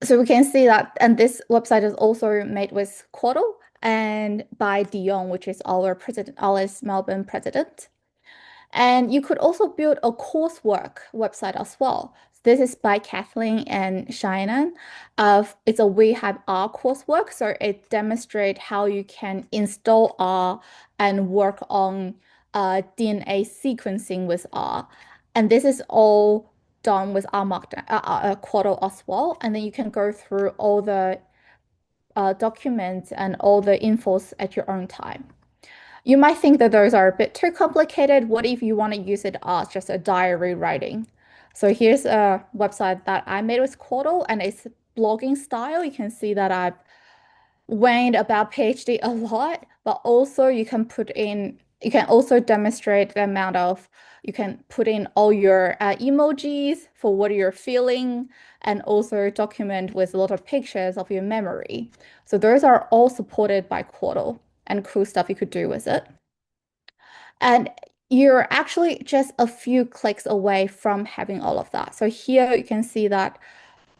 So we can see that, and this website is also made with Quarto and by Dion, which is our president, Alice Melbourne president. And you could also build a coursework website as well. This is by Kathleen and Shannon. It's a We Have R coursework, so it demonstrates how you can install R and work on DNA sequencing with R. And this is all done with R Markdown, Quarto as well. And then you can go through all the documents and all the infos at your own time. You might think that those are a bit too complicated. What if you want to use it as just a diary writing? So here's a website that I made with Quarto and it's blogging style. You can see that I've whined about PhD a lot, but also you can also demonstrate the amount of, you can put in all your emojis for what you're feeling and also document with a lot of pictures of your memory. So those are all supported by Quarto and cool stuff you could do with it. And you're actually just a few clicks away from having all of that. So here you can see that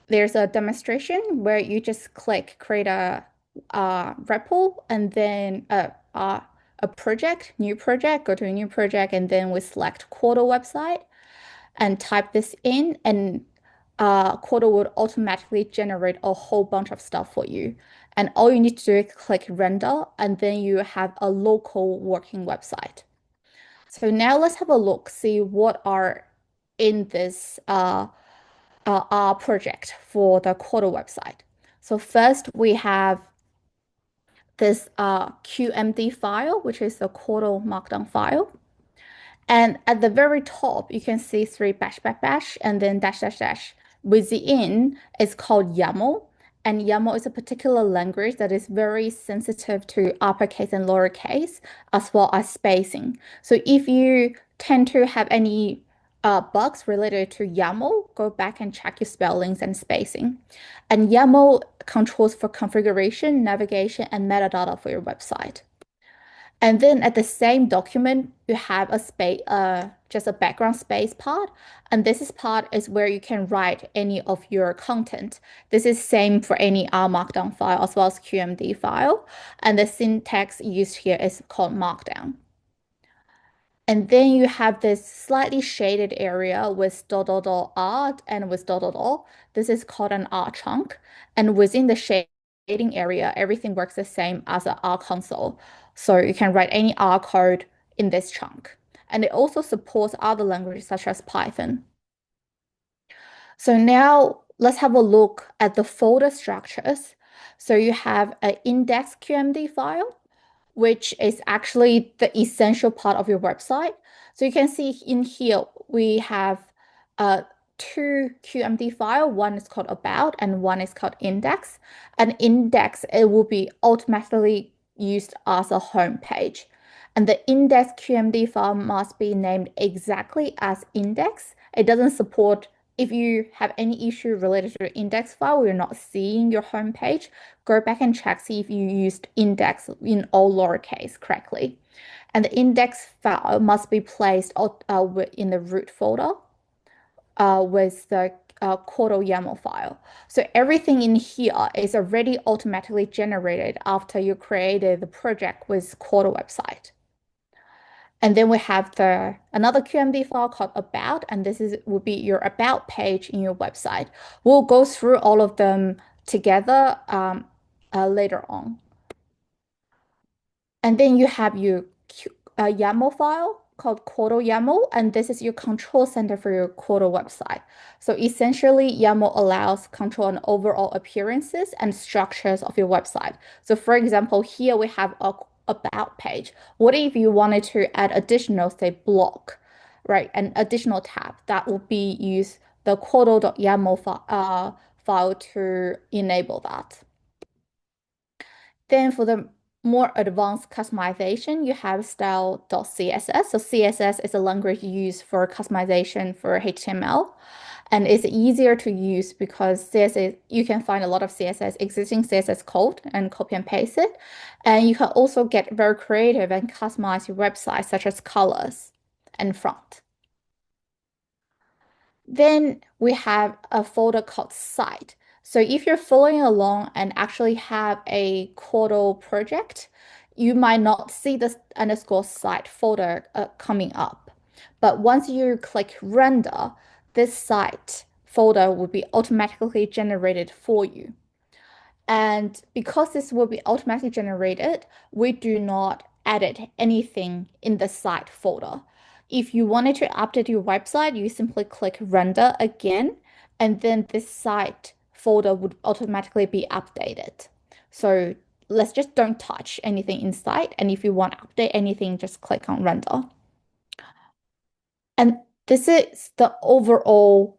there's a demonstration where you just click create a REPL and then a project, new project, go to a new project, and then we select Quarto website and type this in, and Quarto would automatically generate a whole bunch of stuff for you. And all you need to do is click render, and then you have a local working website. So now let's have a look, see what are in this our project for the Quarto website. So first we have this QMD file, which is the Quarto Markdown file. And at the very top, you can see three bash, bash, bash, and then dash, dash, dash. Within is called YAML. And YAML is a particular language that is very sensitive to uppercase and lowercase, as well as spacing. So if you tend to have any bugs related to YAML, go back and check your spellings and spacing. And YAML controls for configuration, navigation, and metadata for your website. And then at the same document, you have a space, just a background space part. And part is where you can write any of your content. This is same for any R Markdown file as well as QMD file. And the syntax used here is called Markdown. And then you have this slightly shaded area with dot dot dot art and with dot dot dot. This is called an R chunk. And within the shading area, everything works the same as an R console. So you can write any R code in this chunk. And it also supports other languages such as Python. So now let's have a look at the folder structures. So you have an index QMD file, which is actually the essential part of your website. So you can see in here, we have two QMD file. One is called about and one is called index. And index, it will be automatically used as a home page. And the index QMD file must be named exactly as index. It doesn't support if you have any issue related to the index file, you're not seeing your home page, go back and check, see if you used index in all lowercase correctly. And the index file must be placed in the root folder with the Quarto YAML file. So everything in here is already automatically generated after you created the project with Quarto website. And then we have another QMD file called about, and will be your about page in your website. We'll go through all of them together later on. And then you have your YAML file called Quarto YAML, and this is your control center for your Quarto website. So essentially, YAML allows control on overall appearances and structures of your website. So for example, here we have a about page. What if you wanted to add additional, say, block, right? An additional tab that will be use the quarto.yaml file to enable that. Then for the more advanced customization, you have style.css. So CSS is a language used for customization for HTML. And it's easier to use because CSS, you can find a lot of CSS, existing CSS code and copy and paste it. And you can also get very creative and customize your website, such as colors and font. Then we have a folder called site. So if you're following along and actually have a Quarto project, you might not see this underscore site folder coming up. But once you click render, this site folder will be automatically generated for you. And because this will be automatically generated, we do not edit anything in the site folder. If you wanted to update your website, you simply click render again, and then this site folder would automatically be updated. So let's just don't touch anything inside. And if you want to update anything, just click on render. And this is the overall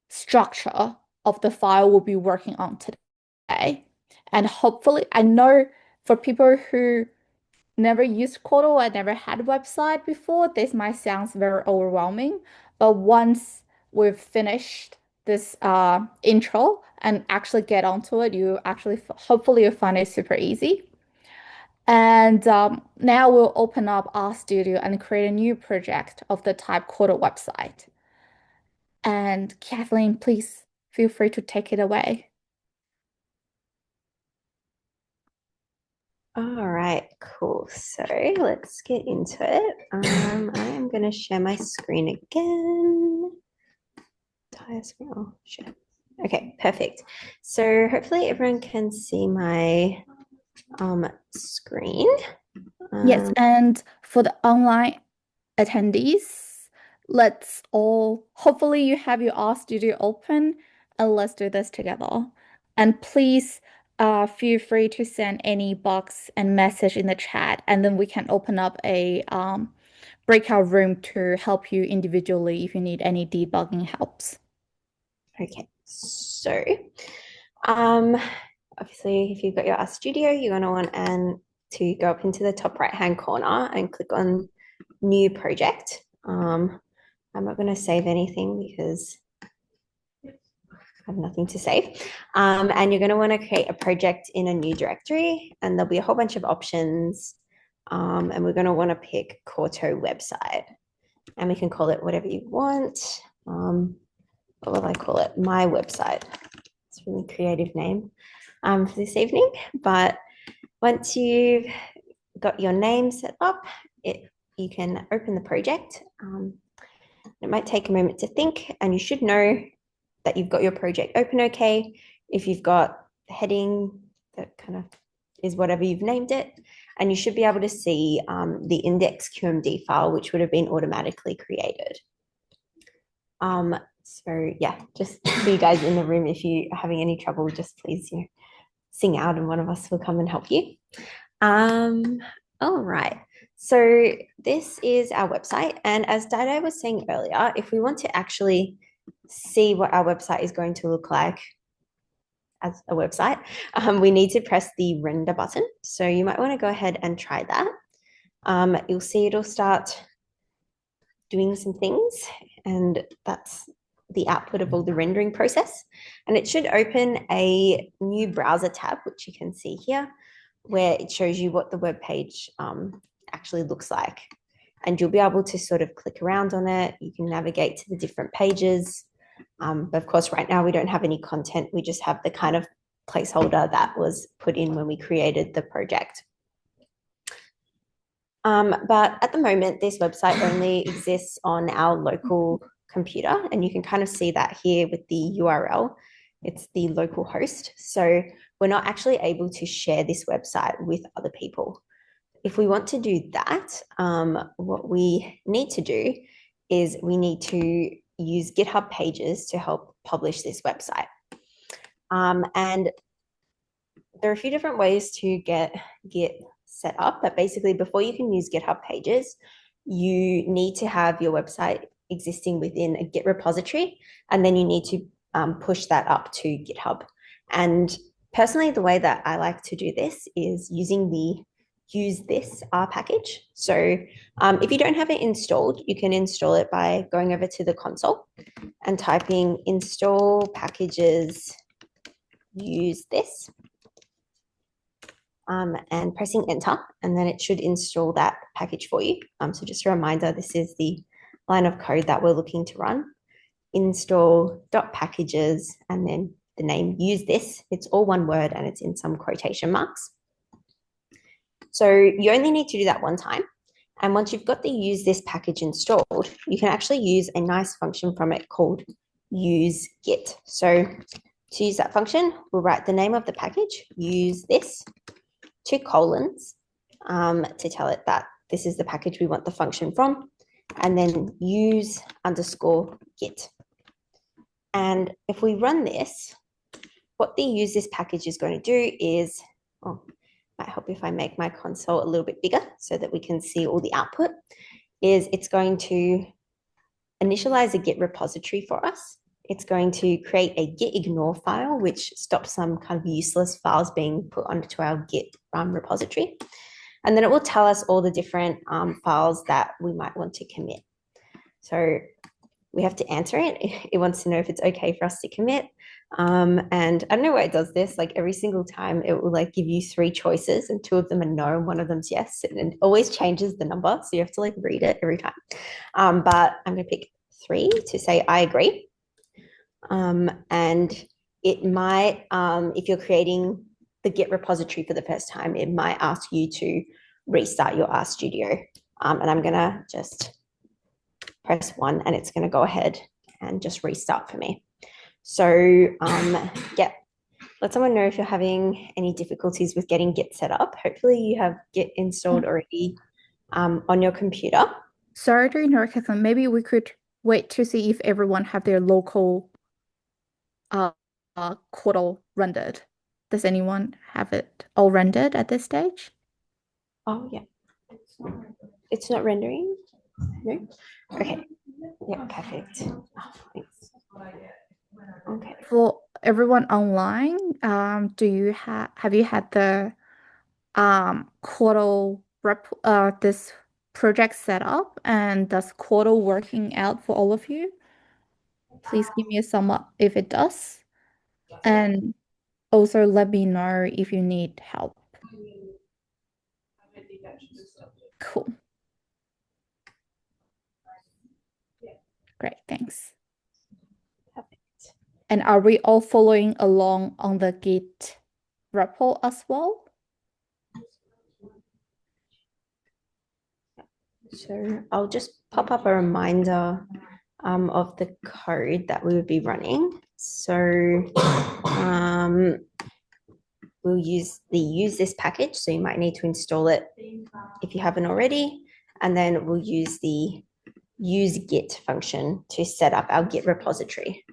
structure of the file we'll be working on today. And hopefully, I know for people who never used Quarto and never had a website before, this might sound very overwhelming. But once we've finished this intro and actually get onto it, you actually hopefully you'll find it super easy. And now we'll open up our studio and create a new project of the type Quarto website. And Kathleen, please feel free to take it away. All right, cool. So let's get into it. I am going to share my screen again. Entire screen. Oh, share. Okay, perfect. So hopefully everyone can see my screen. Yes, and for the online attendees, let's all hopefully you have your R Studio open and let's do this together. And please feel free to send any box and message in the chat, and then we can open up a breakout room to help you individually if you need any debugging helps. Okay, so um, obviously if you've got your R Studio, you're going to want to go up into the top right-hand corner and click on New Project. I'm not going to save anything because I have nothing to save. And you're going to want to create a project in a new directory, and there'll be a whole bunch of options. And we're going to want to pick Quarto website, and we can call it whatever you want. What will I call it? My website. It's a really creative name for this evening. But once you've got your name set up, you can open the project. It might take a moment to think, and you should know that you've got your project open okay. If you've got the heading that kind of is whatever you've named it, and you should be able to see the index QMD file, which would have been automatically created. So yeah, just for you guys in the room, if you are having any trouble, just please sing out and one of us will come and help you. All right. So this is our website. And as Dido was saying earlier, if we want to actually see what our website is going to look like as a website, we need to press the render button. So you might want to go ahead and try that. You'll see it'll start doing some things, and that's the output of all the rendering process. And it should open a new browser tab, which you can see here, where it shows you what the web page actually looks like. And you'll be able to sort of click around on it. You can navigate to the different pages. But of course, right now we don't have any content. We just have the kind of placeholder that was put in when we created the project. But at the moment, this website only exists on our local computer, and you can kind of see that here with the URL. It's the local host. So we're not actually able to share this website with other people. If we want to do that, what we need to do is we need to use GitHub Pages to help publish this website. And there are a few different ways to get Git set up, but basically before you can use GitHub Pages, you need to have your website existing within a Git repository, and then you need to push that up to GitHub. And personally, the way that I like to do this is using the use this R package. So if you don't have it installed, you can install it by going over to the console and typing install packages use this. And pressing enter, and then it should install that package for you. So just a reminder, this is the line of code that we're looking to run. Install.packages and then the name use this. It's all one word and it's in some quotation marks. So you only need to do that one time. And once you've got the use this package installed, you can actually use a nice function from it called use git. So to use that function, we'll write the name of the package, use this, 2 colons, to tell it that this is the package we want the function from, and then use underscore git. And if we run this, what the use this package is going to do is, might help if I make my console a little bit bigger so that we can see all the output, is it's going to initialize a Git repository for us. It's going to create a git ignore file, which stops some kind of useless files being put onto our Git repository. And then it will tell us all the different files that we might want to commit. So we have to answer it. It wants to know if it's okay for us to commit. And I don't know why it does this. Like every single time it will like give you 3 choices and 2 of them are no and 1 of them's yes. And it always changes the number. So you have to like read it every time. But I'm going to pick 3 to say I agree. And it might, if you're creating the Git repository for the first time, it might ask you to restart your RStudio. And I'm going to just press 1 and it's going to go ahead and just restart for me. So yeah, let someone know if you're having any difficulties with getting Git set up. Hopefully you have Git installed already on your computer. Sorry to interrupt, Kathleen. Maybe we could wait to see if everyone have their local Quarto rendered. Does anyone have it all rendered at this stage? Oh, yeah. It's not rendering? No? Okay. Yeah, perfect. Oh, thanks. Okay. For everyone online, do you have you had the Quarto this project set up, and does Quarto working out for all of you? Please give me a sum up if it does, and also let me know if you need help. Cool. Great, thanks. Perfect. And are we all following along on the Git repo as well? So I'll just pop up a reminder of the code that we would be running. So we'll use this package. So you might need to install it if you haven't already. And then we'll use the use git function to set up our Git repository.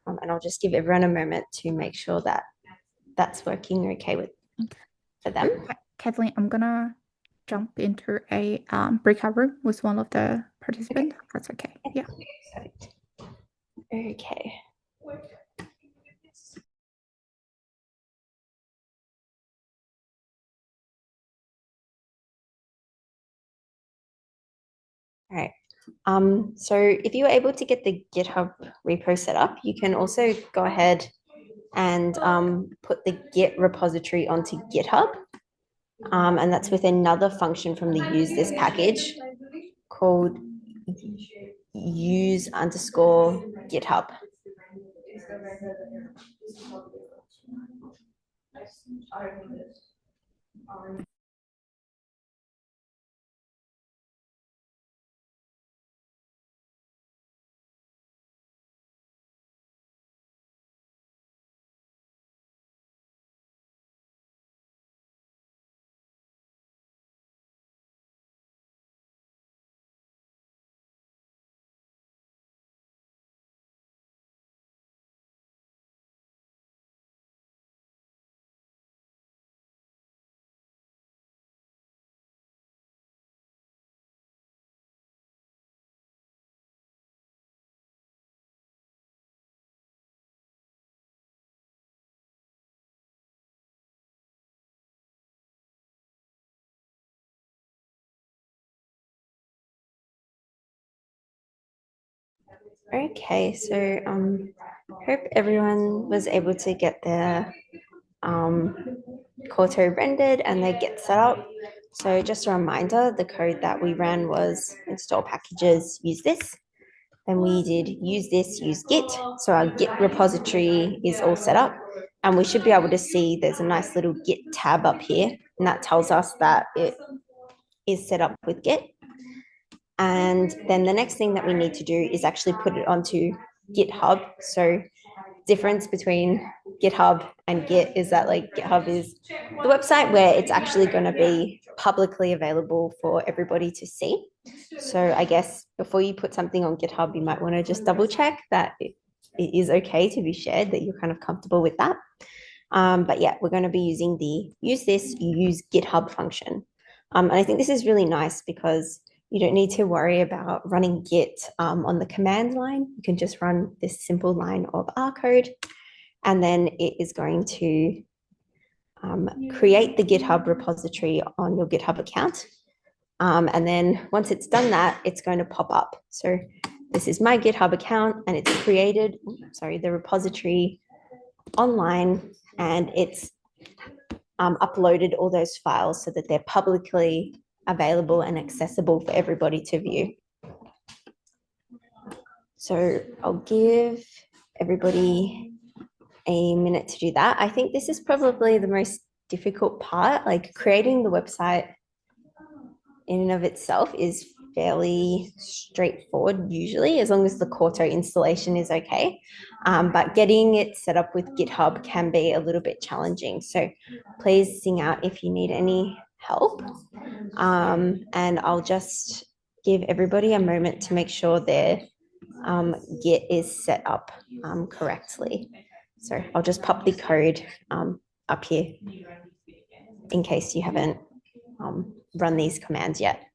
And I'll just give everyone a moment to make sure that that's working okay for them. Kathleen, I'm gonna jump into a breakout room with one of the participants. Okay. That's okay. Yeah. Perfect. Okay. All right. So if you were able to get the GitHub repo set up, you can also go ahead and put the Git repository onto GitHub. And that's with another function from the use this package called use underscore GitHub. Okay, so hope everyone was able to get their Quarto rendered and their Git set up. So just a reminder, the code that we ran was install packages, use this. Then we did use this, use Git. So our Git repository is all set up. And we should be able to see there's a nice little Git tab up here. And that tells us that it is set up with Git. And then the next thing that we need to do is actually put it onto GitHub. So difference between GitHub and Git is that like GitHub is the website where it's actually going to be publicly available for everybody to see. So I guess before you put something on GitHub, you might want to just double check that it is okay to be shared, that you're kind of comfortable with that. But yeah, we're going to be using the use this, use GitHub function. And I think this is really nice because you don't need to worry about running Git on the command line. You can just run this simple line of R code, and then it is going to create the GitHub repository on your GitHub account. And then once it's done that, it's going to pop up. So this is my GitHub account, and it's created, the repository online, and it's uploaded all those files so that they're publicly available and accessible for everybody to view. So I'll give everybody a minute to do that. I think this is probably the most difficult part. Like creating the website in and of itself is fairly straightforward usually, as long as the Quarto installation is okay. But getting it set up with GitHub can be a little bit challenging. So please sing out if you need any help. And I'll just give everybody a moment to make sure their Git is set up correctly. So I'll just pop the code up here in case you haven't run these commands yet.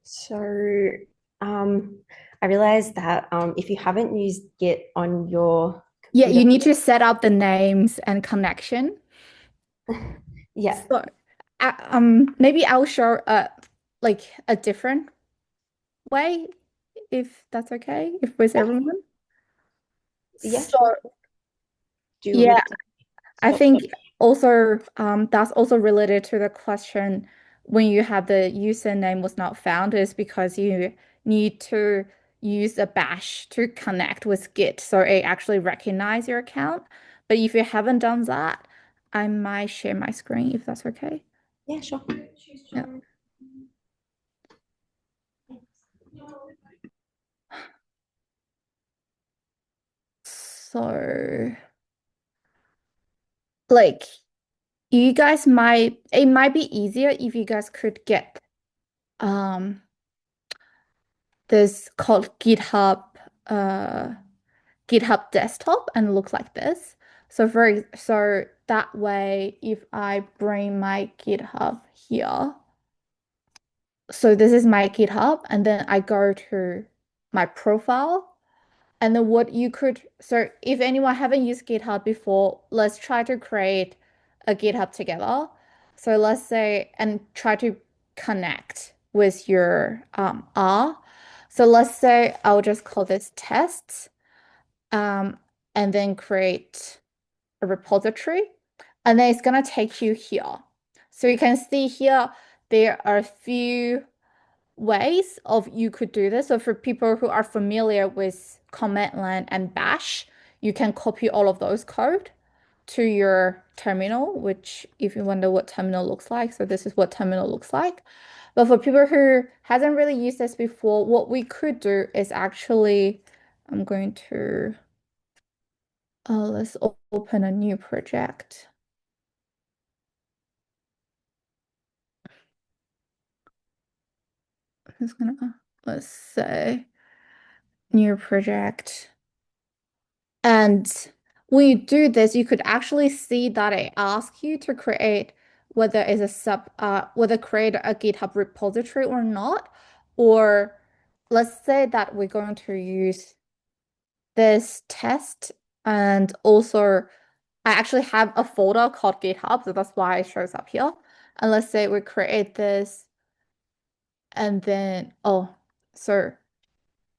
So I realized that if you haven't used Git on your Yeah, computer, you need to set up the names and connection. yeah, So, maybe I'll show like a different way, if that's okay, if with everyone. yeah, So, sure. Do you want me yeah, to I stop? think also that's also related to the question when you have the username was not found is because you need to use a bash to connect with Git so it actually recognize your account. But if you haven't done that, I might share my screen if that's okay. Yeah, sure. Yeah. So like you guys might it might be easier if you guys could get um this called uh GitHub desktop and look like this. So that way, if I bring my GitHub here, so this is my GitHub, and then I go to my profile, and then what you could, so if anyone haven't used GitHub before, let's try to create a GitHub together. So let's say, and try to connect with your R. So let's say I'll just call this tests, um, and then create a repository. And then it's gonna take you here. So you can see here, there are a few ways of you could do this. So for people who are familiar with command line and bash, you can copy all of those code to your terminal, which if you wonder what terminal looks like, so this is what terminal looks like. But for people who hasn't really used this before, what we could do is actually, I'm going to, let's open a new project. I'm just gonna, let's say, new project. And when you do this, you could actually see that it asks you to create whether it's a whether create a GitHub repository or not. Or let's say that we're going to use this test, and also I actually have a folder called GitHub, so that's why it shows up here. And let's say we create this, and then, oh, so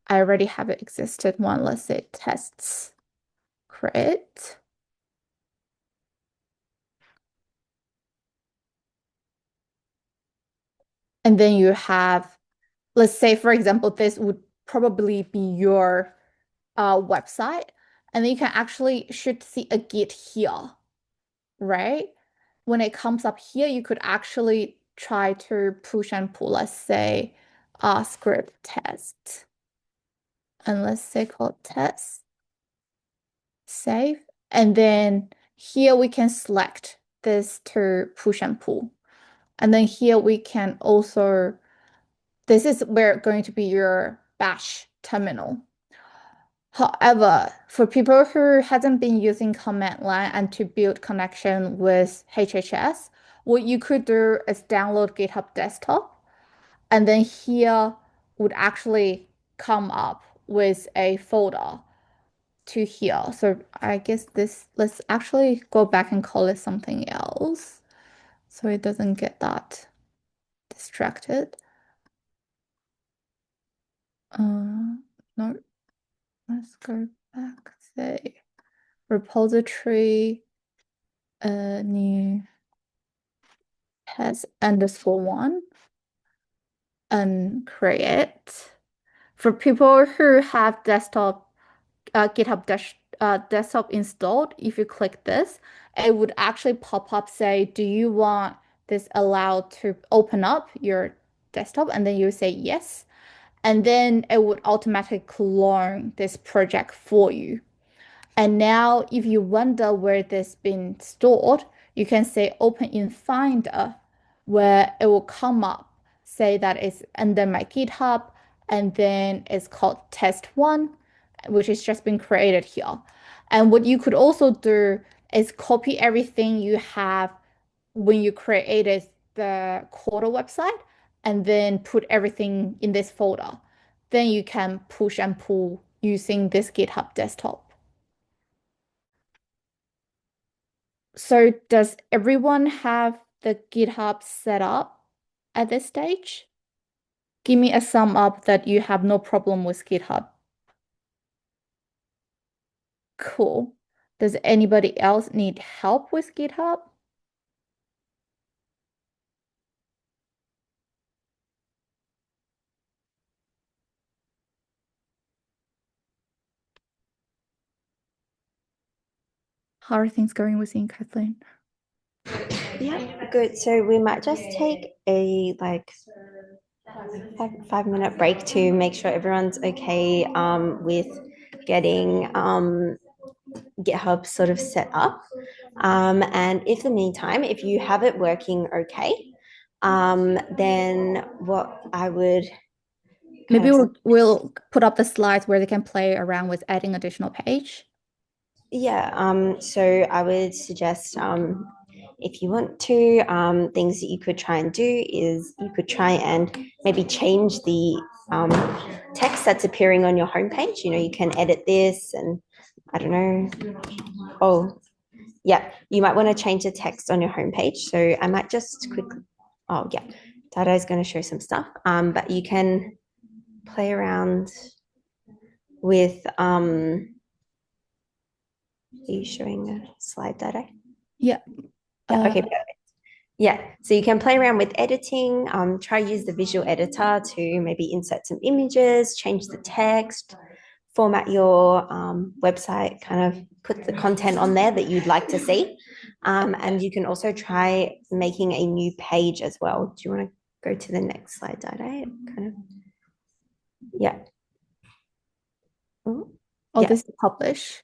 I already have it existed one. Let's say tests create. And then you have, let's say, for example, this would probably be your website. And then you can actually should see a Git here, right? When it comes up here, you could actually try to push and pull, let's say, script test. And let's say called test, save. And then here we can select this to push and pull. And then here we can also, this is where going to be your bash terminal. However, for people who hasn't been using command line and to build connection with HHS, what you could do is download GitHub Desktop, and then here would actually come up with a folder to here. So I guess this, let's actually go back and call it something else so it doesn't get that distracted. No, let's go back, say repository, new has underscore one and create. For people who have desktop installed, if you click this, it would actually pop up say, do you want this allowed to open up your desktop? And then you say yes. And then it would automatically clone this project for you. And now if you wonder where this been stored, you can say open in Finder, where it will come up, say that it's under my GitHub, and then it's called test one, which has just been created here. And what you could also do is copy everything you have when you created the Quarto website, and then put everything in this folder. Then you can push and pull using this GitHub desktop. So does everyone have the GitHub set up at this stage? Give me a sum up that you have no problem with GitHub. Cool. Does anybody else need help with GitHub? How are things going with you, Kathleen? Yeah, good. So we might just take a like 5 minute break to make sure everyone's okay with getting GitHub sort of set up. And if the meantime, if you have it working okay, then what I would kind Maybe of we'll put up the slides where they can play around with adding additional page. yeah, so I would suggest if you want to, things that you could try and do is you could try and maybe change the text that's appearing on your homepage. You know, you can edit this and I don't know. Oh, Yeah, you might want to change the text on your homepage. So I might just quickly, oh yeah, Dada is going to show some stuff. But you can play around with, are you showing a slide, Dada? Yeah. Yeah, Uh, okay. Yeah, so you can play around with editing, try use the visual editor to maybe insert some images, change the text, format your website, kind of put the content on there that you'd like to see. And you can also try making a new page as well. Do you want to go to the next slide, Dada? Kind of, yeah. Oh, oh, yeah, this is publish. So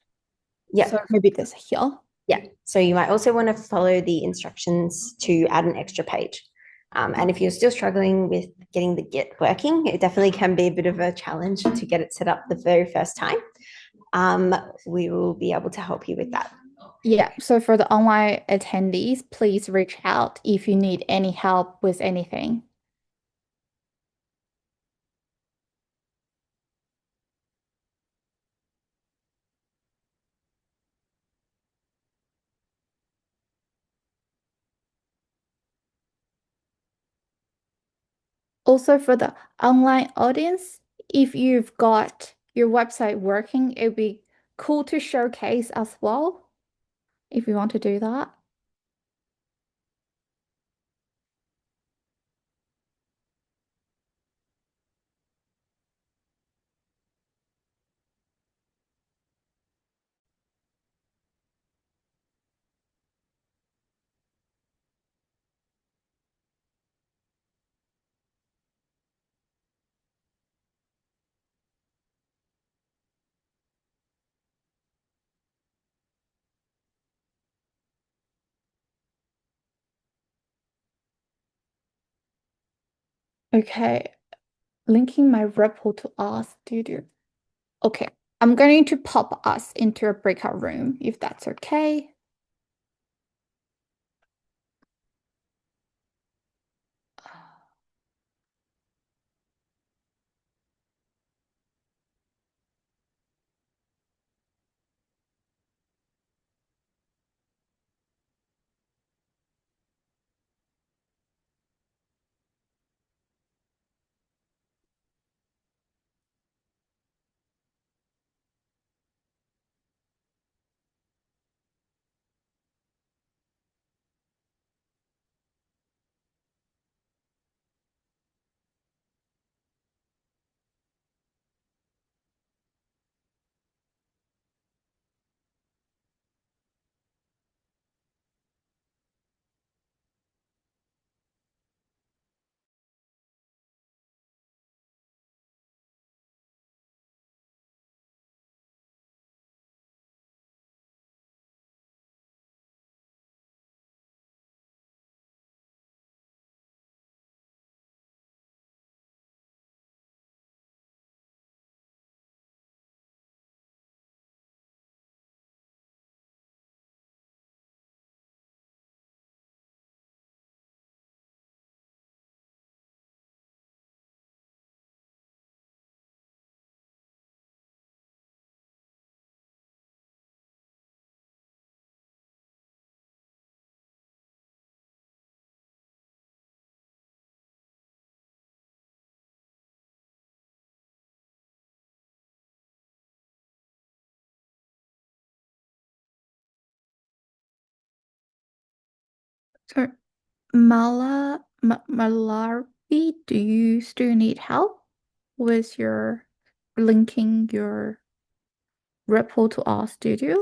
yeah. maybe this here. Yeah. So you might also want to follow the instructions to add an extra page. And if you're still struggling with getting the Git working, it definitely can be a bit of a challenge to get it set up the very first time. We will be able to help you with that. Yeah, so for the online attendees, please reach out if you need any help with anything. Also, for the online audience, if you've got your website working, it'd be cool to showcase as well if you want to do that. Okay, linking my repo to our studio. Okay, I'm going to pop us into a breakout room if that's okay. So, Malawi, do you still need help with your linking your repo to our studio?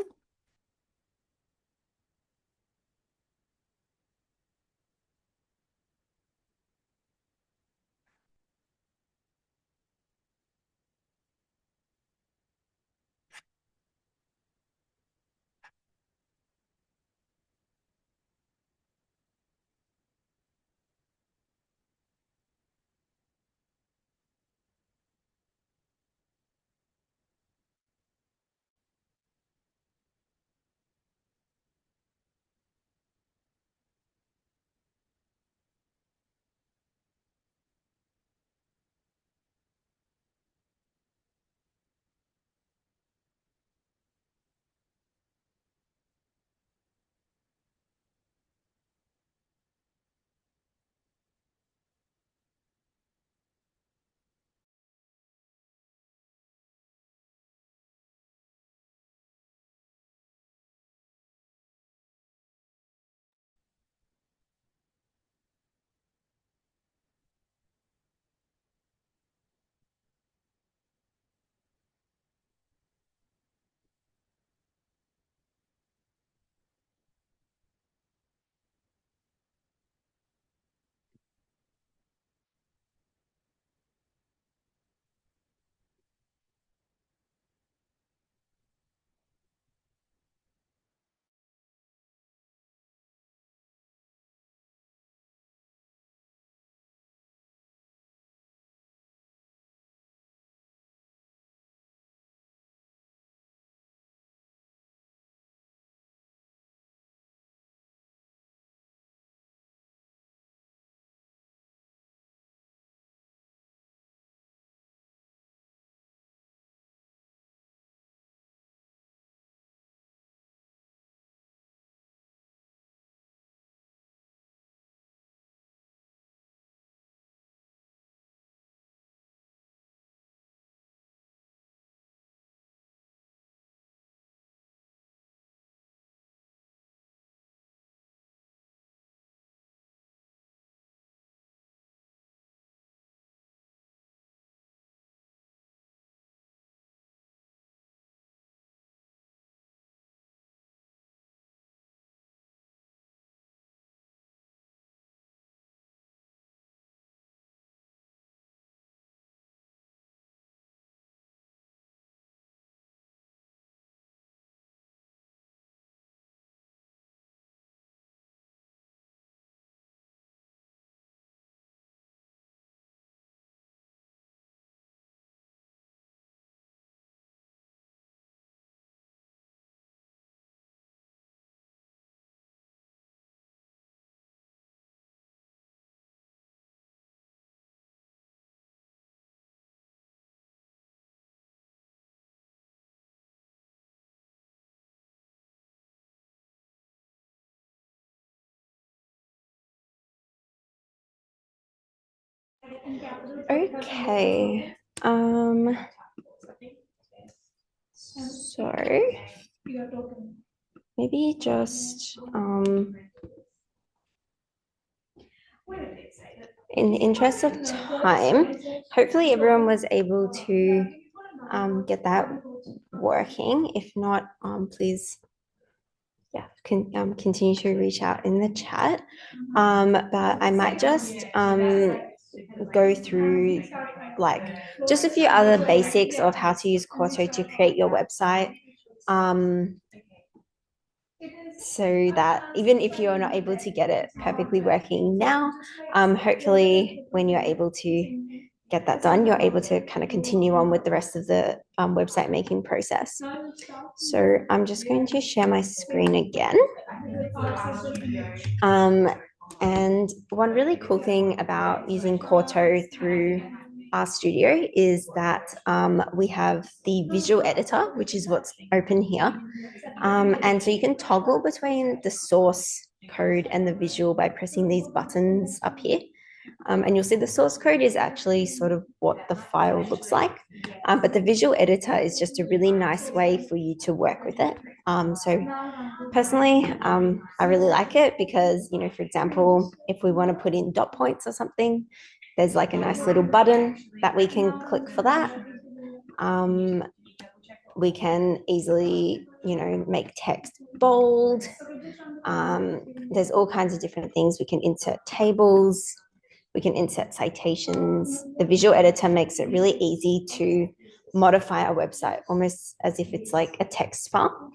Okay. So maybe just in the interest of time, hopefully everyone was able to get that working. If not, please continue to reach out in the chat. But I might just go through like just a few other basics of how to use Quarto to create your website. So that even if you're not able to get it perfectly working now, hopefully when you're able to get that done, you're able to kind of continue on with the rest of the website making process. So I'm just going to share my screen again. And one really cool thing about using Quarto through RStudio is that we have the visual editor, which is what's open here. And so you can toggle between the source code and the visual by pressing these buttons up here. And you'll see the source code is actually sort of what the file looks like. But the visual editor is just a really nice way for you to work with it. So personally, I really like it because, you know, for example, if we want to put in dot points or something, there's like a nice little button that we can click for that. We can easily, you know, make text bold. There's all kinds of different things. We can insert tables. We can insert citations. The visual editor makes it really easy to modify our website, almost as if it's like a text file.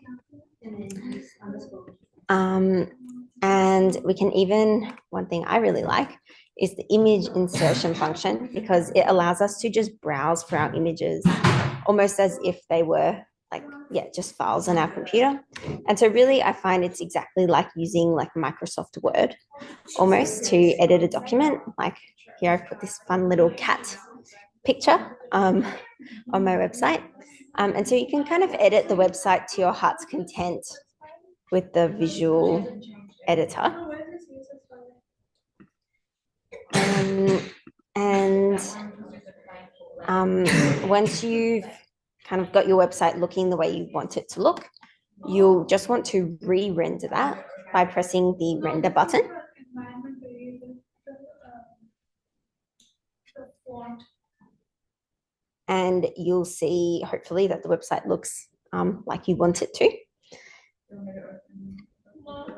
And we can even, one thing I really like is the image insertion function because it allows us to just browse for our images almost as if they were like, yeah, just files on our computer. And so really I find it's exactly like using like Microsoft Word almost to edit a document. Like here I've put this fun little cat picture on my website. And so you can kind of edit the website to your heart's content with the visual editor. And once you've kind of got your website looking the way you want it to look, you'll just want to re-render that by pressing the render button. And you'll see, hopefully, that the website looks like you want it to.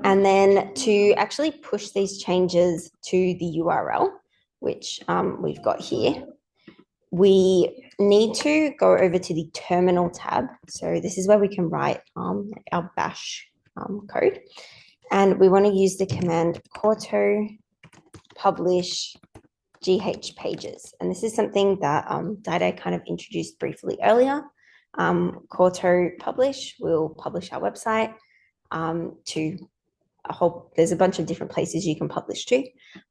And then to actually push these changes to the URL, which we've got here, we need to go over to the terminal tab. So this is where we can write our bash code. And we want to use the command Quarto publish GH pages. And this is something that Dide kind of introduced briefly earlier. Quarto publish will publish our website to there's a bunch of different places you can publish to,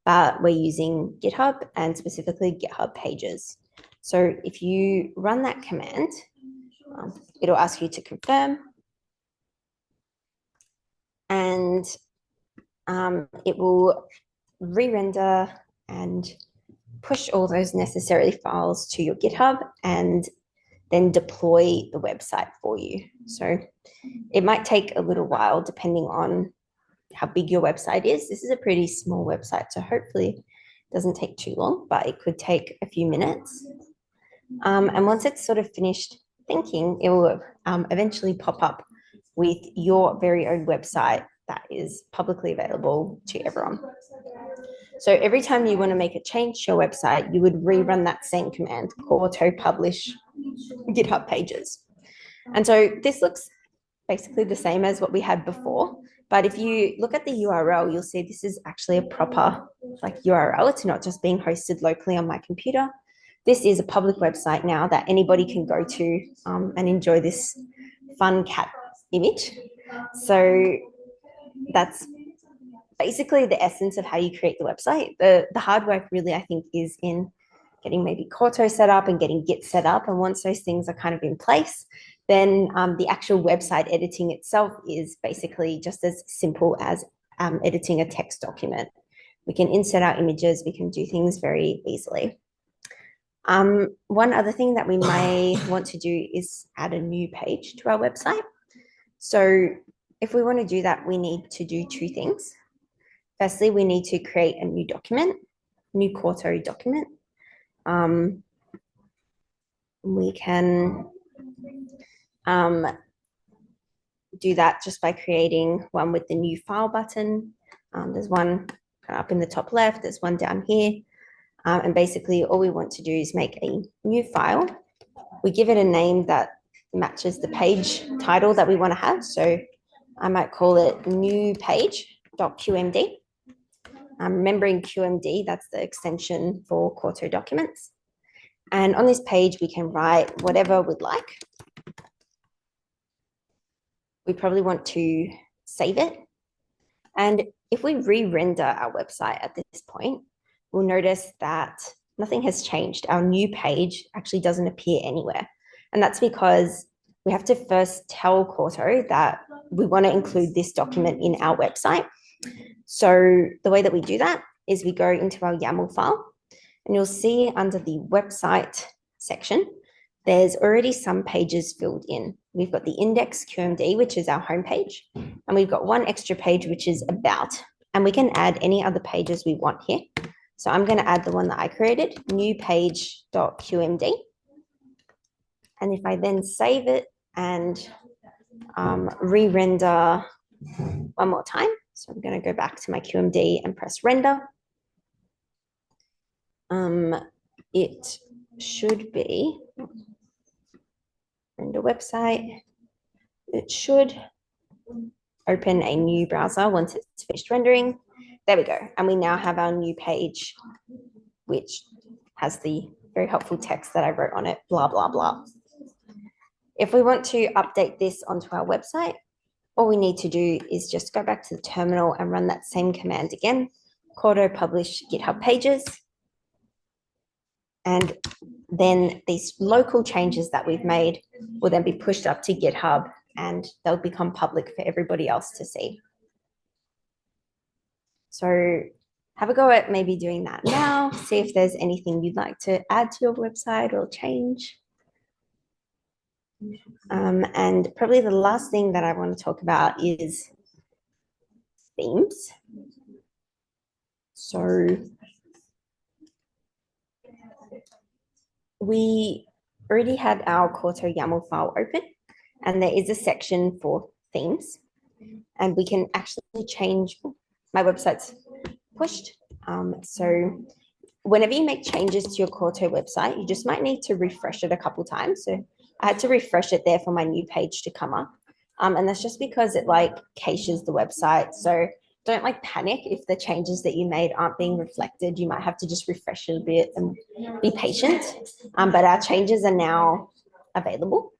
but we're using GitHub and specifically GitHub Pages. So if you run that command, it'll ask you to confirm, and it will re-render and push all those necessary files to your GitHub and then deploy the website for you. So it might take a little while depending on how big your website is. This is a pretty small website, so hopefully it doesn't take too long, but it could take a few minutes. And once it's sort of finished thinking, it will eventually pop up with your very own website that is publicly available to everyone. So every time you want to make a change to your website, you would rerun that same command, Quarto publish GitHub pages. And so this looks basically the same as what we had before. But if you look at the URL, you'll see this is actually a proper like URL. It's not just being hosted locally on my computer. This is a public website now that anybody can go to and enjoy this fun cat image. So that's basically the essence of how you create the website. The hard work really, I think, is in getting maybe Quarto set up and getting Git set up. And once those things are kind of in place, then the actual website editing itself is basically just as simple as editing a text document. We can insert our images. We can do things very easily. One other thing that we may want to do is add a new page to our website. So if we want to do that, we need to do two things. Firstly, we need to create a new document, new Quarto document. We can do that just by creating one with the new file button. There's one up in the top left, there's one down here. And basically all we want to do is make a new file. We give it a name that matches the page title that we want to have. So I might call it new page.qmd. Remembering QMD, that's the extension for Quarto documents. And on this page, we can write whatever we'd like. We probably want to save it. And if we re-render our website at this point, we'll notice that nothing has changed. Our new page actually doesn't appear anywhere. And that's because we have to first tell Quarto that we want to include this document in our website. So the way that we do that is we go into our YAML file, and you'll see under the website section, there's already some pages filled in. We've got the index QMD, which is our homepage, and we've got one extra page, which is about, and we can add any other pages we want here. So I'm going to add the one that I created, new page.qmd. And if I then save it and re-render one more time, so I'm going to go back to my QMD and press render. It should be render website. It should open a new browser once it's finished rendering. There we go. And we now have our new page, which has the very helpful text that I wrote on it, blah, blah, blah. If we want to update this onto our website, all we need to do is just go back to the terminal and run that same command again, Quarto publish GitHub pages. And then these local changes that we've made will then be pushed up to GitHub, and they'll become public for everybody else to see. So have a go at maybe doing that now. See if there's anything you'd like to add to your website or change. And probably the last thing that I want to talk about is themes. So we already had our Quarto YAML file open, and there is a section for themes, and we can actually change. My website's pushed. So whenever you make changes to your Quarto website, you just might need to refresh it a couple times. So I had to refresh it there for my new page to come up. And that's just because it like caches the website. So don't like panic if the changes that you made aren't being reflected. You might have to just refresh it a bit and be patient. But our changes are now available.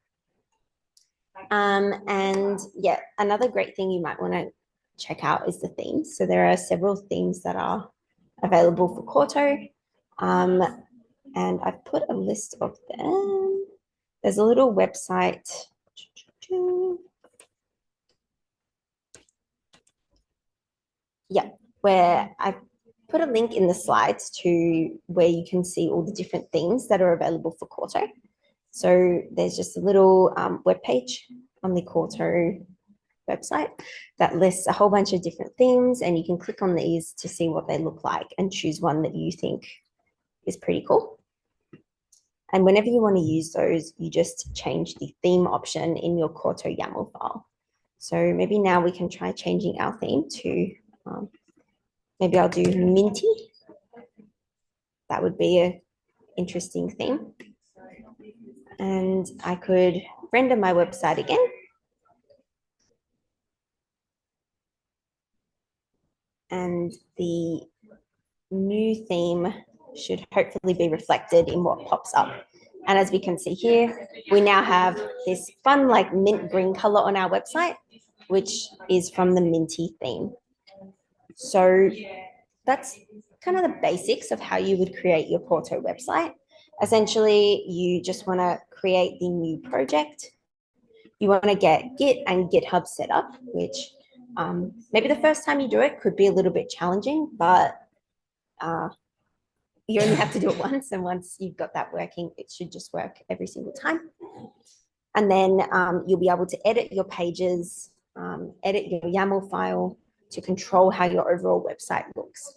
And yeah, another great thing you might want to check out is the themes. So there are several themes that are available for Quarto. And I've put a list of them. There's a little website. Yeah, where I put a link in the slides to where you can see all the different themes that are available for Quarto. So there's just a little web page on the Quarto website that lists a whole bunch of different themes, and you can click on these to see what they look like and choose one that you think is pretty cool. And whenever you want to use those, you just change the theme option in your Quarto YAML file. So maybe now we can try changing our theme to, maybe I'll do Minty. That would be an interesting theme. And I could render my website again. And the new theme should hopefully be reflected in what pops up. And as we can see here, we now have this fun like mint green color on our website, which is from the Minty theme. So that's kind of the basics of how you would create your Quarto website. Essentially, you just want to create the new project. You want to get Git and GitHub set up, which maybe the first time you do it could be a little bit challenging, but you only have to do it once, and once you've got that working, it should just work every single time. And then you'll be able to edit your pages, edit your YAML file to control how your overall website looks.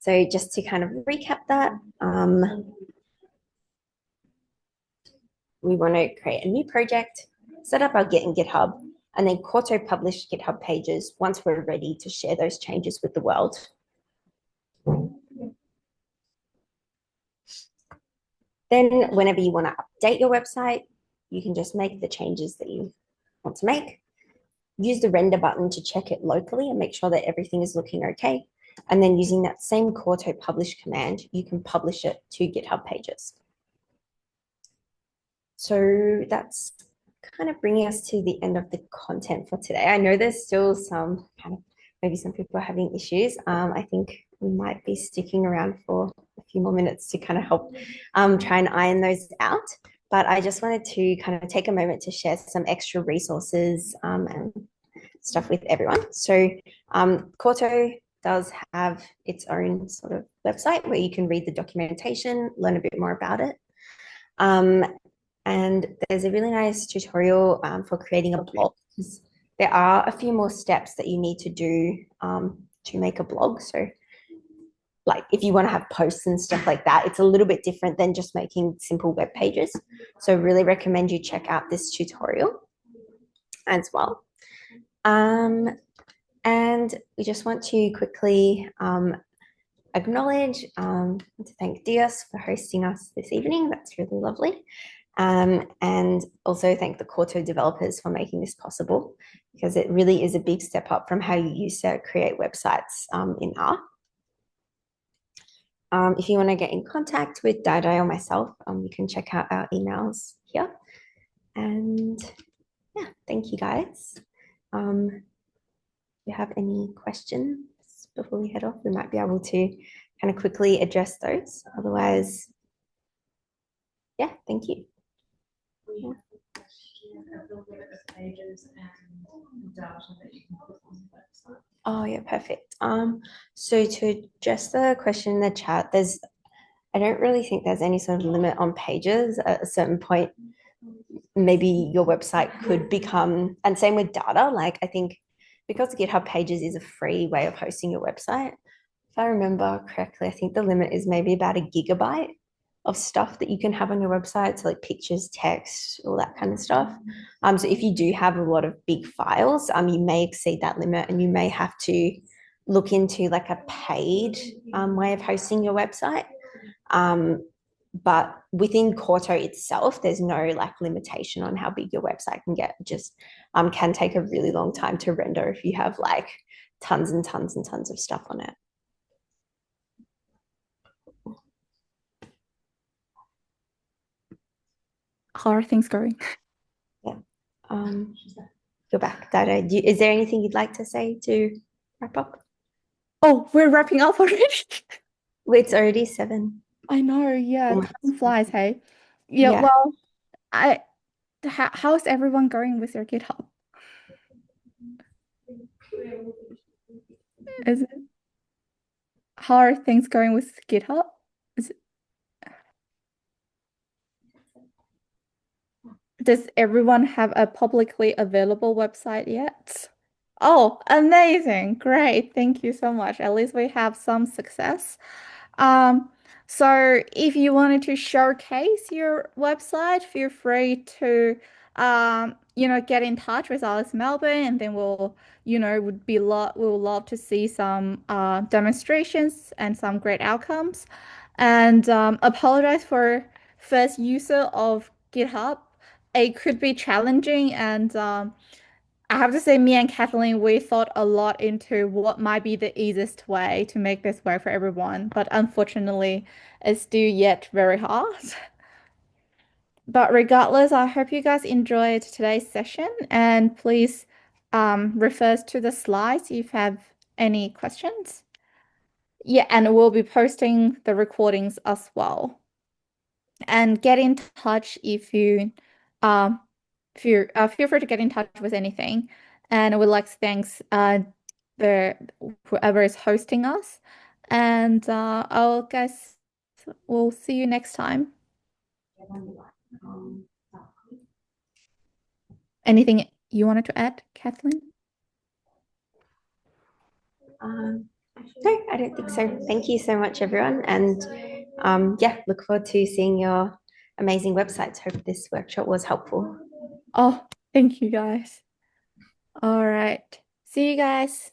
So just to kind of recap that, we want to create a new project, set up our Git and GitHub, and then Quarto publish GitHub pages once we're ready to share those changes with the world. Then whenever you want to update your website, you can just make the changes that you want to make. Use the render button to check it locally and make sure that everything is looking okay. And then using that same Quarto publish command, you can publish it to GitHub pages. So that's kind of bringing us to the end of the content for today. I know there's still some maybe some people are having issues. I think we might be sticking around for a few more minutes to kind of help try and iron those out. But I just wanted to kind of take a moment to share some extra resources and stuff with everyone. So Quarto does have its own sort of website where you can read the documentation, learn a bit more about it. And there's a really nice tutorial for creating a blog. There are a few more steps that you need to do to make a blog. So like if you want to have posts and stuff like that, it's a little bit different than just making simple web pages. So really recommend you check out this tutorial as well. And we just want to quickly acknowledge to thank Dios for hosting us this evening. That's really lovely. And also thank the Quarto developers for making this possible, because it really is a big step up from how you used to create websites in R. If you want to get in contact with Dai or myself, you can check out our emails here. And yeah, thank you guys. If you have any questions before we head off, we might be able to kind of quickly address those. Otherwise, yeah, thank you. Oh yeah, perfect. So to address the question in the chat, I don't really think there's any sort of limit on pages. At a certain point, maybe your website could become, and same with data. Like I think because GitHub Pages is a free way of hosting your website, if I remember correctly, I think the limit is maybe about 1 GB of stuff that you can have on your website, so like pictures, text, all that kind of stuff. So if you do have a lot of big files, you may exceed that limit, and you may have to look into like a paid way of hosting your website. But within Quarto itself, there's no like limitation on how big your website can get. It just can take a really long time to render if you have like tons and tons and tons of stuff on it. How are things going? Yeah. Go back, Dada. Is there anything you'd like to say to wrap up? Oh, we're wrapping up already. It's already 7. I know, yeah, Almost. time flies, hey. Yeah, Yeah. well, how's everyone going with their GitHub? Is it, how are things going with GitHub? Is Does everyone have a publicly available website yet? Oh, amazing. Great. Thank you so much. At least we have some success. Um, so if you wanted to showcase your website, feel free to get in touch with Alice Melbourne, and then we'll love to see some demonstrations and some great outcomes. And apologize for first user of GitHub. It could be challenging, and I have to say, me and Kathleen, we thought a lot into what might be the easiest way to make this work for everyone, but unfortunately, it's still yet very hard. But regardless, I hope you guys enjoyed today's session, and please refer to the slides if you have any questions. Yeah, and we'll be posting the recordings as well. And get in touch if you feel free to get in touch with anything. And I would like to thank the whoever is hosting us. And I'll guess we'll see you next time. Anything you wanted to add, Kathleen? No, I don't think so. Thank you so much, everyone. And yeah, look forward to seeing your amazing websites. Hope this workshop was helpful. Oh, thank you guys. All right. See you guys.